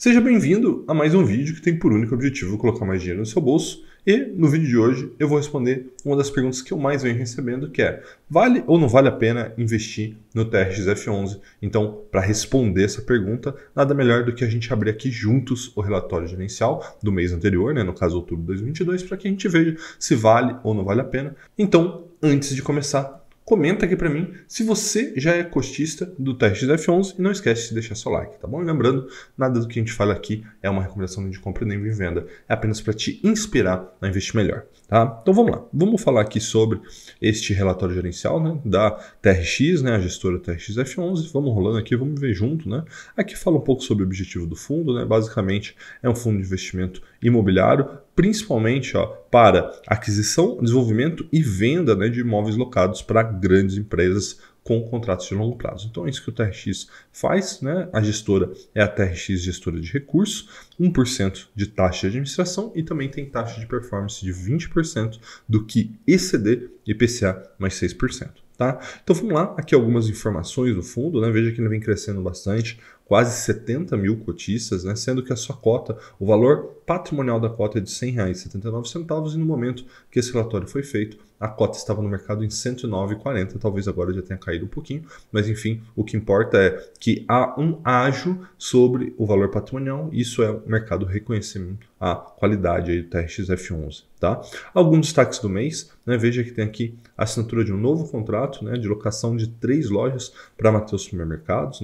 Seja bem-vindo a mais um vídeo que tem por único objetivo colocar mais dinheiro no seu bolso. E no vídeo de hoje eu vou responder uma das perguntas que eu mais venho recebendo, que é: vale ou não vale a pena investir no TRX F11? Então, para responder essa pergunta, nada melhor do que a gente abrir aqui juntos o relatório gerencial do mês anterior, no caso outubro de 2022, para que a gente veja se vale ou não vale a pena. Então, antes de começar, comenta aqui para mim se você já é cotista do TRX F11 e não esquece de deixar seu like, tá bom? E lembrando, nada do que a gente fala aqui é uma recomendação de compra nem de venda, é apenas para te inspirar a investir melhor, tá? Então vamos lá, vamos falar aqui sobre este relatório gerencial, da TRX, a gestora TRX F11, vamos rolando aqui, vamos ver junto, Aqui fala um pouco sobre o objetivo do fundo, basicamente é um fundo de investimento imobiliário, principalmente para aquisição, desenvolvimento e venda de imóveis locados para grandes empresas com contratos de longo prazo. Então é isso que o TRX faz, A gestora é a TRX Gestora de Recursos, 1% de taxa de administração e também tem taxa de performance de 20% do que exceder IPCA mais 6%. Tá? Então vamos lá, aqui algumas informações do fundo, veja que ele vem crescendo bastante, quase 70 mil cotistas, sendo que a sua cota, o valor patrimonial da cota é de R$ 100,79 e no momento que esse relatório foi feito, a cota estava no mercado em R$ 109,40, talvez agora já tenha caído um pouquinho, mas enfim, o que importa é que há um ágio sobre o valor patrimonial, isso é o mercado reconhecendo a qualidade aí do TRX F11. Tá? Alguns destaques do mês, veja que tem aqui a assinatura de um novo contrato de locação de 3 lojas para Mateus Supermercados,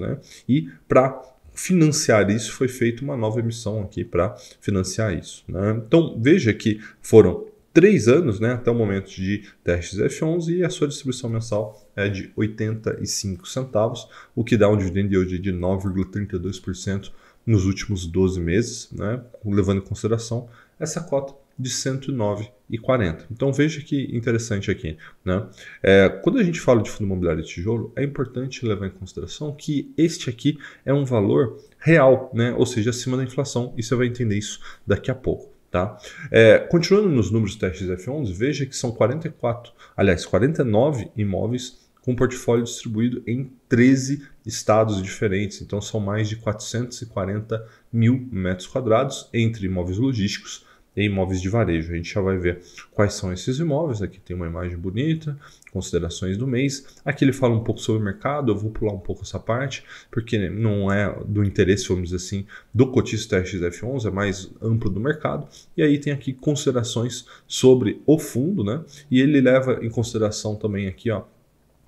e para financiar isso foi feita uma nova emissão aqui para financiar isso. Então veja que foram 3 anos até o momento de TRX F11 e a sua distribuição mensal é de 85 centavos, o que dá um dividend yield de 9,32% nos últimos 12 meses, levando em consideração essa cota de 109,40. Então veja que interessante aqui. Quando a gente fala de fundo imobiliário de tijolo, é importante levar em consideração que este aqui é um valor real, ou seja, acima da inflação, e você vai entender isso daqui a pouco. Tá? Continuando nos números do TRX F11, veja que são 49 imóveis com portfólio distribuído em 13 estados diferentes. Então são mais de 440 mil metros quadrados entre imóveis logísticos e imóveis de varejo. A gente já vai ver quais são esses imóveis. Aqui tem uma imagem bonita, considerações do mês. Aqui ele fala um pouco sobre o mercado, eu vou pular um pouco essa parte, porque não é do interesse, vamos dizer assim, do cotista TRX F11, é mais amplo do mercado. E aí tem aqui considerações sobre o fundo, E ele leva em consideração também aqui,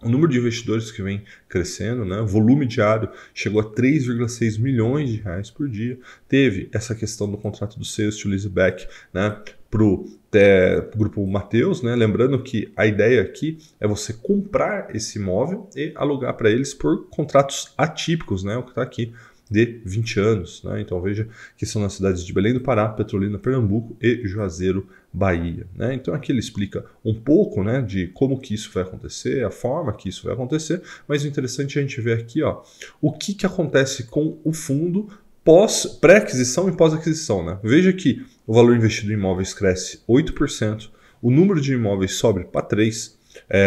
o número de investidores que vem crescendo, o volume diário chegou a 3,6 milhões de reais por dia. Teve essa questão do contrato do Sales to Leaseback para o grupo Mateus, lembrando que a ideia aqui é você comprar esse imóvel e alugar para eles por contratos atípicos, o que está aqui, de 20 anos. Então veja que são nas cidades de Belém do Pará, Petrolina, Pernambuco e Juazeiro, Bahia. Então aqui ele explica um pouco de como que isso vai acontecer, a forma que isso vai acontecer, mas o interessante é a gente ver aqui o que acontece com o fundo pré-aquisição e pós-aquisição. Veja que o valor investido em imóveis cresce 8%, o número de imóveis sobe para 3,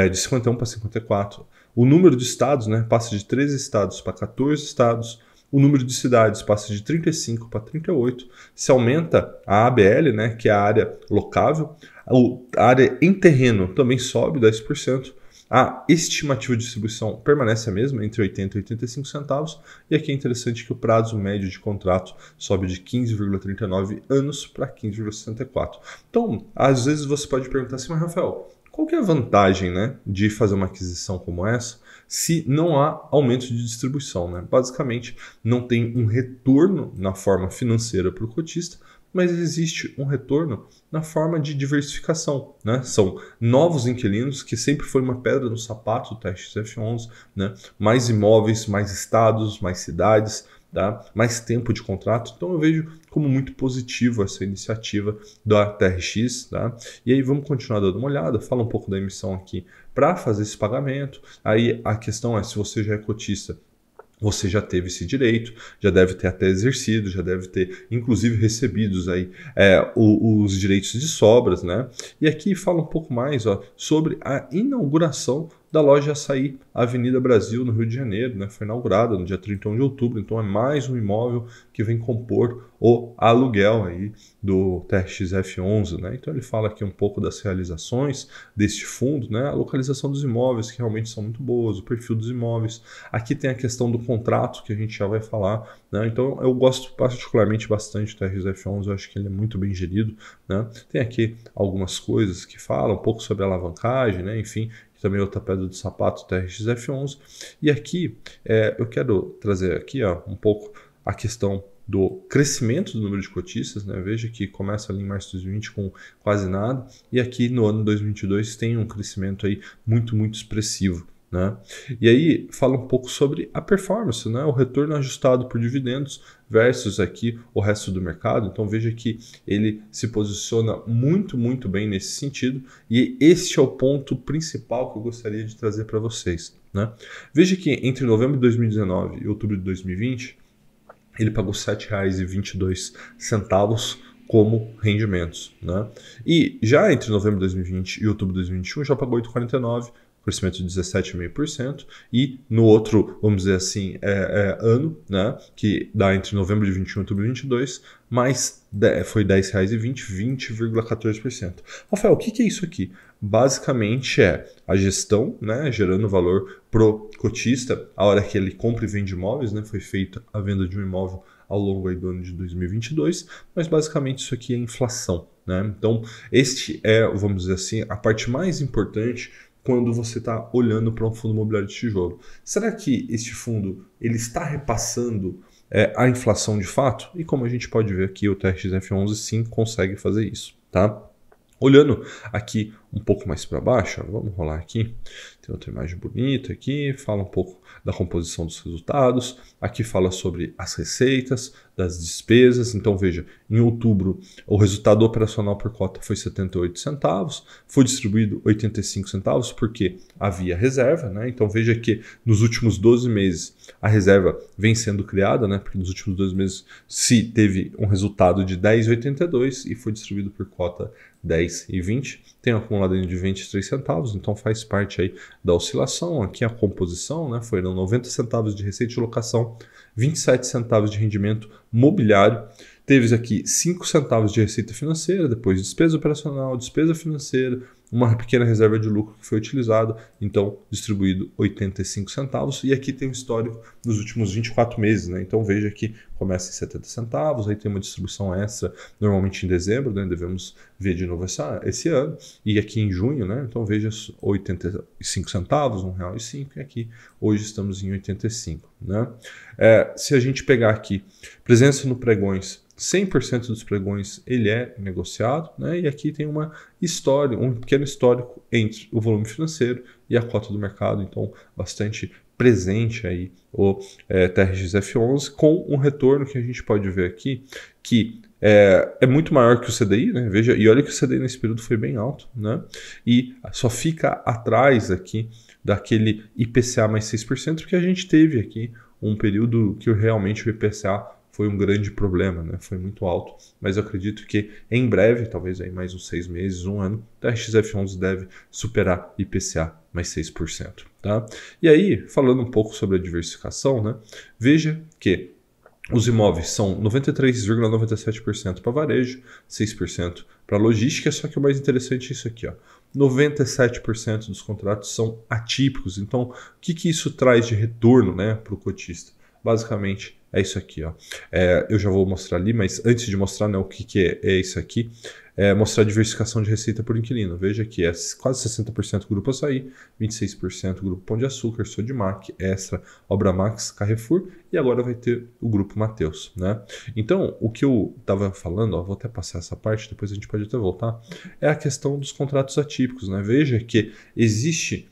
de 51 para 54, o número de estados passa de 13 estados para 14 estados, o número de cidades passa de 35 para 38, se aumenta a ABL, que é a área locável, a área em terreno também sobe 10%, a estimativa de distribuição permanece a mesma, entre 80 e 85 centavos, e aqui é interessante que o prazo médio de contrato sobe de 15,39 anos para 15,64. Então, às vezes você pode perguntar assim, mas Rafael, qual que é a vantagem de fazer uma aquisição como essa se não há aumento de distribuição? Basicamente, não tem um retorno na forma financeira para o cotista, mas existe um retorno na forma de diversificação. São novos inquilinos, que sempre foi uma pedra no sapato do TRX F11, mais imóveis, mais estados, mais cidades, mais tempo de contrato. Então eu vejo como muito positivo essa iniciativa da TRX. E aí vamos continuar dando uma olhada, fala um pouco da emissão aqui para fazer esse pagamento. Aí a questão é, se você já é cotista, você já teve esse direito, já deve ter até exercido, já deve ter inclusive recebidos aí os direitos de sobras, E aqui fala um pouco mais sobre a inauguração da loja Açaí Avenida Brasil, no Rio de Janeiro, né? Foi inaugurada no dia 31 de outubro, então é mais um imóvel que vem compor o aluguel aí do TRX-F11, né? Então ele fala aqui um pouco das realizações deste fundo, né? A localização dos imóveis, que realmente são muito boas, o perfil dos imóveis. Aqui tem a questão do contrato, que a gente já vai falar, né? Então eu gosto particularmente bastante do TRX-F11, eu acho que ele é muito bem gerido, né? Tem aqui algumas coisas que falam um pouco sobre a alavancagem, né? Enfim, também outra pedra do sapato TRX-F11. E aqui eu quero trazer aqui um pouco a questão do crescimento do número de cotistas, né? Veja que começa ali em março de 2020 com quase nada, e aqui no ano 2022 tem um crescimento aí muito expressivo, né? E aí fala um pouco sobre a performance, né? O retorno ajustado por dividendos versus aqui o resto do mercado. Então veja que ele se posiciona muito bem nesse sentido, e este é o ponto principal que eu gostaria de trazer para vocês, né? Veja que entre novembro de 2019 e outubro de 2020 ele pagou R$ 7,22 como rendimentos, né? E já entre novembro de 2020 e outubro de 2021 já pagou R$ 8,49, crescimento de 17,5%, e no outro, vamos dizer assim, ano, né, que dá entre novembro de 21 e outubro de 22, foi R$ 10,20, 20,14%. Rafael, o que é isso aqui? Basicamente é a gestão, né, gerando valor pro cotista, a hora que ele compra e vende imóveis, né, foi feita a venda de um imóvel ao longo aí do ano de 2022, mas basicamente isso aqui é inflação, né? Então, este é, vamos dizer assim, a parte mais importante quando você está olhando para um fundo imobiliário de tijolo. Será que este fundo ele está repassando a inflação de fato? E como a gente pode ver aqui, o TRX-F11 sim consegue fazer isso, tá? Olhando aqui um pouco mais para baixo, vamos rolar aqui, tem outra imagem bonita aqui, fala um pouco da composição dos resultados, aqui fala sobre as receitas, das despesas. Então veja, em outubro o resultado operacional por cota foi 78 centavos, foi distribuído 85 centavos porque havia reserva, né? Então veja que nos últimos 12 meses a reserva vem sendo criada, né? Porque nos últimos 12 meses se teve um resultado de 10,82 e foi distribuído por cota 10,20, tem um acumulado de 23 centavos, então faz parte aí da oscilação. Aqui a composição, né, foram 90 centavos de receita de locação, 27 centavos de rendimento mobiliário, teve aqui 5 centavos de receita financeira, depois despesa operacional, despesa financeira, uma pequena reserva de lucro que foi utilizada, então distribuído 85 centavos. E aqui tem um histórico nos últimos 24 meses, né? Então veja que começa em 70 centavos, aí tem uma distribuição extra normalmente em dezembro, né? Devemos ver de novo esse ano, e aqui em junho, né? Então veja 85 centavos, R$1,05, e aqui hoje estamos em 85, né? Se a gente pegar aqui presença no pregões, 100% dos pregões ele é negociado, né? E aqui tem uma história, um pequeno histórico entre o volume financeiro e a cota do mercado, então bastante presente aí o TRX-F11 com um retorno que a gente pode ver aqui que é muito maior que o CDI, né? Veja, e olha que o CDI nesse período foi bem alto, né? E só fica atrás aqui daquele IPCA mais 6%, porque a gente teve aqui um período que realmente o IPCA foi um grande problema, né? Foi muito alto, mas eu acredito que em breve, talvez aí mais uns 6 meses, um ano, o TRX-F11 deve superar IPCA mais 6%, tá? E aí, falando um pouco sobre a diversificação, né? Veja que os imóveis são 93,97% para varejo, 6% para logística, só que o mais interessante é isso aqui, ó. 97% dos contratos são atípicos. Então, o que isso traz de retorno, né, para o cotista? Basicamente, é isso aqui, ó. Eu já vou mostrar ali, mas antes de mostrar, né, o que é isso aqui, mostrar a diversificação de receita por inquilino. Veja que é quase 60% Grupo Açaí, 26% Grupo Pão de Açúcar, Sodimac, Extra, Obramax, Carrefour, e agora vai ter o Grupo Mateus, né? Então, o que eu estava falando, ó, vou até passar essa parte, depois a gente pode até voltar, é a questão dos contratos atípicos, né? Veja que existe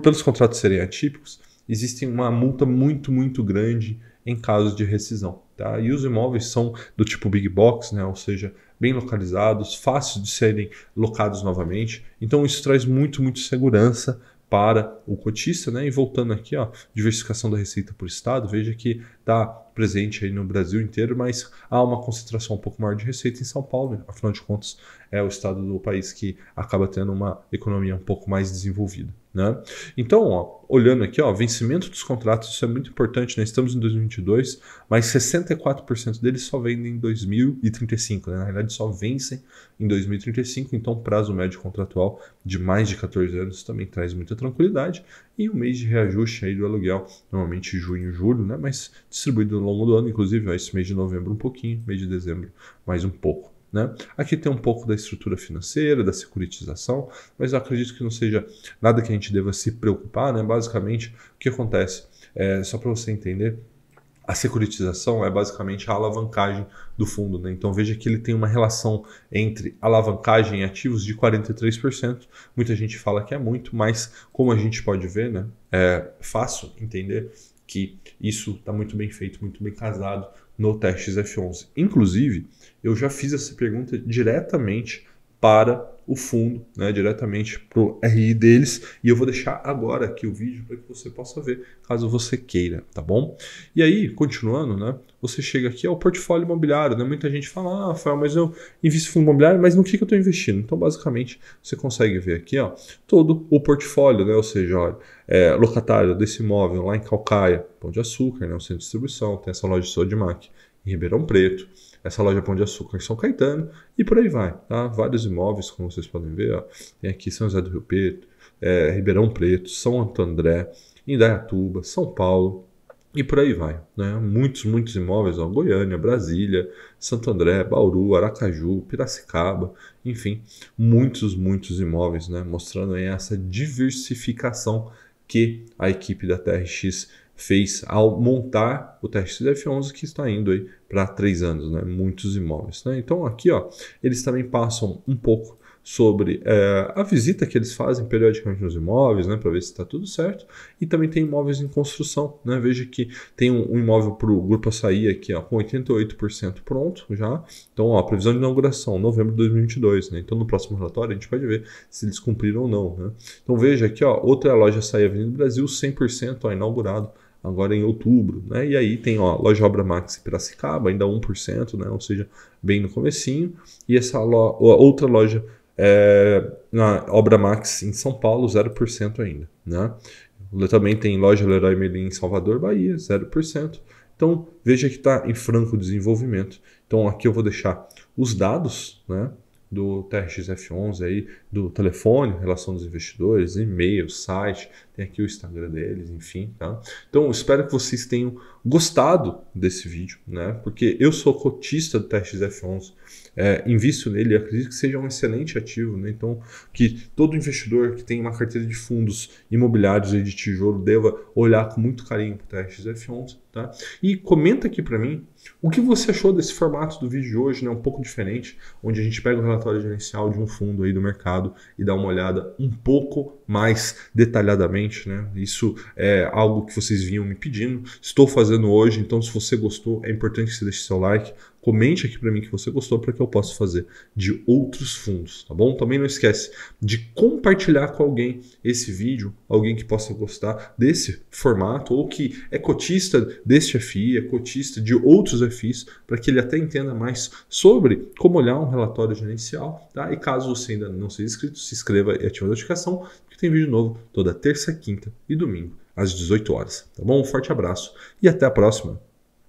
pelos contratos serem atípicos, existe uma multa muito grande em caso de rescisão, tá? E os imóveis são do tipo Big Box, né? Ou seja, bem localizados, fáceis de serem locados novamente. Então isso traz muito segurança para o cotista, né? E voltando aqui, ó, diversificação da receita por estado, veja que está presente aí no Brasil inteiro, mas há uma concentração um pouco maior de receita em São Paulo, né? Afinal de contas é o estado do país que acaba tendo uma economia um pouco mais desenvolvida, né? Então, ó, olhando aqui, ó, vencimento dos contratos, isso é muito importante, né? Estamos em 2022, mas 64% deles só vendem em 2035, né? Na realidade, só vencem em 2035, então prazo médio contratual de mais de 14 anos também traz muita tranquilidade. E o mês de reajuste aí do aluguel, normalmente junho, julho, né? Mas distribuído ao longo do ano, inclusive, ó, esse mês de novembro um pouquinho, mês de dezembro mais um pouco. Né? Aqui tem um pouco da estrutura financeira, da securitização, mas eu acredito que não seja nada que a gente deva se preocupar. Né? Basicamente, o que acontece? Só para você entender, a securitização é basicamente a alavancagem do fundo. Né? Então veja que ele tem uma relação entre alavancagem e ativos de 43%. Muita gente fala que é muito, mas como a gente pode ver, né? É fácil entender que isso está muito bem feito, muito bem casado no TRX F11. Inclusive, eu já fiz essa pergunta diretamente para o fundo, né, diretamente para o RI deles, e eu vou deixar agora aqui o vídeo para que você possa ver, caso você queira, tá bom? E aí, continuando, né, você chega aqui ao portfólio imobiliário, né, muita gente fala, Rafael, mas eu invisto em fundo imobiliário, mas no que eu estou investindo? Então, basicamente, você consegue ver aqui, ó, todo o portfólio, né, ou seja, olha, locatário desse imóvel lá em Caucaia, Pão de Açúcar, né, o centro de distribuição, tem essa loja de Sodimac em Ribeirão Preto, essa loja Pão de Açúcar em São Caetano e por aí vai, tá? Vários imóveis, como vocês podem ver, ó. Tem aqui São José do Rio Preto, Ribeirão Preto, São André, Indaiatuba, São Paulo e por aí vai, né? Muitos imóveis, ó, Goiânia, Brasília, Santo André, Bauru, Aracaju, Piracicaba, enfim, muitos imóveis, né? Mostrando aí essa diversificação que a equipe da TRX fez ao montar o TRX F11, que está indo aí para 3 anos, né? Muitos imóveis, né? Então aqui, ó, eles também passam um pouco sobre a visita que eles fazem periodicamente nos imóveis, né, para ver se está tudo certo, e também tem imóveis em construção, né? Veja que tem um imóvel para o Grupo Açaí aqui, ó, com 88% pronto já. Então, ó, previsão de inauguração, novembro de 2022, né? Então no próximo relatório a gente pode ver se eles cumpriram ou não, né? Então veja aqui, ó, outra loja Açaí Avenida Brasil, 100%, ó, inaugurado agora em outubro, né? E aí tem, ó, loja Obra Max em Piracicaba, ainda 1%, né? Ou seja, bem no comecinho, e essa outra loja na Obra Max em São Paulo, 0% ainda, né? Também tem loja Leroy Merlin em Salvador, Bahia, 0%. Então veja que está em franco desenvolvimento. Então aqui eu vou deixar os dados, né, do TRX F11 aí, do telefone, relação dos investidores, e-mail, site, tem aqui o Instagram deles, enfim, tá? Então, espero que vocês tenham gostado desse vídeo, né? Porque eu sou cotista do TRX F11, invisto nele e acredito que seja um excelente ativo, né? Então, que todo investidor que tem uma carteira de fundos imobiliários e de tijolo deva olhar com muito carinho para o TRX F11, tá? E comenta aqui para mim o que você achou desse formato do vídeo de hoje, né? Um pouco diferente, onde a gente pega o relatório gerencial de um fundo aí do mercado e dá uma olhada um pouco mais detalhadamente, né? Isso é algo que vocês vinham me pedindo, estou fazendo hoje, então se você gostou, é importante que você deixe seu like, comente aqui para mim que você gostou para que eu possa fazer de outros fundos, tá bom? Também não esquece de compartilhar com alguém esse vídeo, alguém que possa gostar desse formato ou que é cotista deste FI, é cotista de outros FIs, para que ele até entenda mais sobre como olhar um relatório gerencial, tá? E caso você ainda não seja inscrito, se inscreva e ative a notificação, porque tem vídeo novo toda terça, quinta e domingo às 18 horas, tá bom? Um forte abraço e até a próxima!